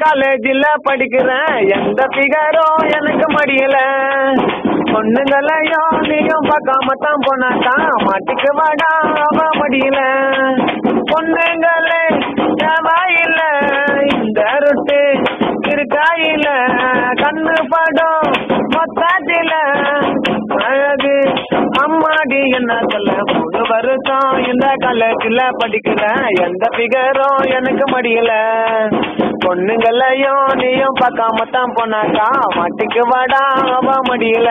காலேஜில் படிக்கிறேன், எந்த பிகரும் எனக்கு மடியல. பொண்ணுங்களையும் நீயும் பார்க்காம தான் போனாக்கா மாட்டிக்கு வாடா அவ மடியல. பொண்ணுங்களே தேவாயில்ல இந்த ரொட்டு இருக்காயில, கண்ணு படம் மொத்தாட்டில அழகு அம்மாடி என்ன சொல்ல. 3 வருஷம் இந்த காலேஜில் படிக்கிறேன், எந்த பிகரும் எனக்கு மடியல. பொண்ணுங்களையும் நீயும் பார்க்காம தான் போனாக்கா மாட்டிக்கு வாடா அவ மடியல.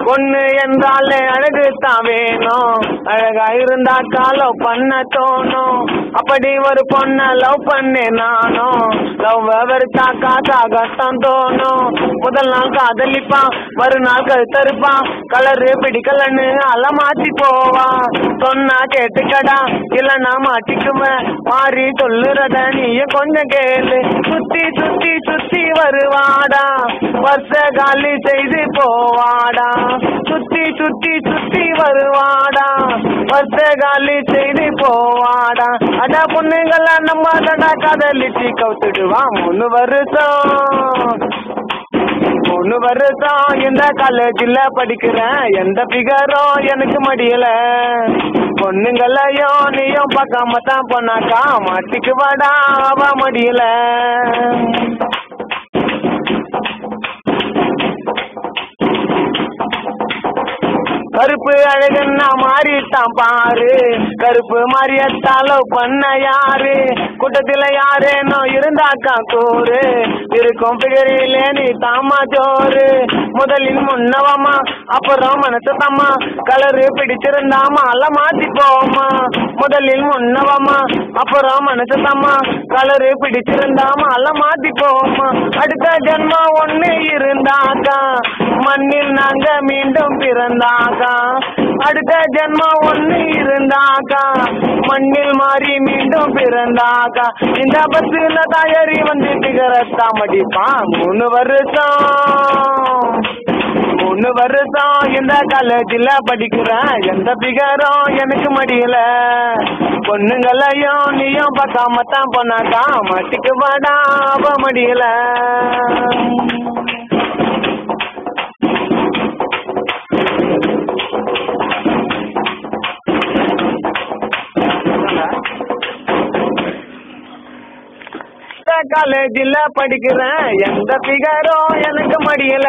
பொண்ணு என்றாலே அழகு தான் வேணும், அழகா இருந்தாக்கா லவ் பண்ண தோணும். அப்படி ஒரு பொண்ண லவ் பண்ணே நானும், லவ் வெறுத்தாக்கா தாகத்தான் தோணும். முதல் நாள் காதலிப்பான், மறுநாள் கழுத்தறுப்பான், கலரு பிடிக்கலன்னு அலமாத்தி போவான். சொன்னா கேட்டுக்கடா இல்லைன்னா மாட்டிக்குவேன், மாறி சொல்லுறத நீயும் கொஞ்சம் கேளு. சுத்தி சுத்தி சுத்தி வருவாடா, வருஷ காலி செய்து போவாடா. சுத்தி சுத்தி சுத்தி வருவாடா, வருஷ காலி செய்து போவாடா. அடா பொண்ணுங்கள நம்ம தடா காதலிச்சு கவுத்துடுவான். 3 வருஷம் இந்த காலேஜில் படிக்கிறேன், எந்த பிகரும் எனக்கு மடியல. பொண்ணுங்களையும் நீயும் பார்க்காம தான் போனாக்கா மாட்டிக்கு வாடா அவ மடியல. கருப்பு அழகுன்னா மாறிட்டான் பாரு, கருப்பு மாறியத்தான் லவ் பண்ண யாரு. கூட்டத்தில் யாரேனோ இருந்தாக்கா கூறு, இருக்கும் பிகரிலே நீ தாமா ஜோறு. முதலில் முன்னவமா அப்புறம் மனசு தம்மா, கலரு பிடிச்சிருந்தாமா அல்ல மாத்தி போமா. முதலில் முன்னவமா அப்புறம் மனசு தம்மா, கலரு பிடிச்சிருந்தாமா அல்ல மாத்தி போமா. அடுத்த ஜென்மம் ஒண்ணு இருந்தாக்கா மண்ணில் நாங்க மீண்டும் பிறந்தாக்கா. அடுத்த ஜென்மம் ஒண்ணு இருந்தாக்கா மண்ணில் மாறி மீண்டும் பிறந்தாக்கா. இந்த பஸ்ல தயாரி வந்து பிகரத்தா மடிப்பான். 3 வருஷம் இந்த காலேஜில் படிக்கிறேன், எந்த பிகரும் எனக்கு மடியல. பொண்ணுங்களையும் நீயும் பார்க்காம தான் போனாக்கா மாட்டிக்கு வாடா அவ மடியல. காலேஜில் படிக்கிறேன், எந்த பிகரும் எனக்கு மடியல.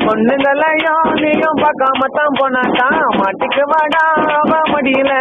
பொண்ணுங்களையும் நீயும் பார்க்காம தான் போனாக்கா மாட்டிக்கு வாடா அவ மடியல.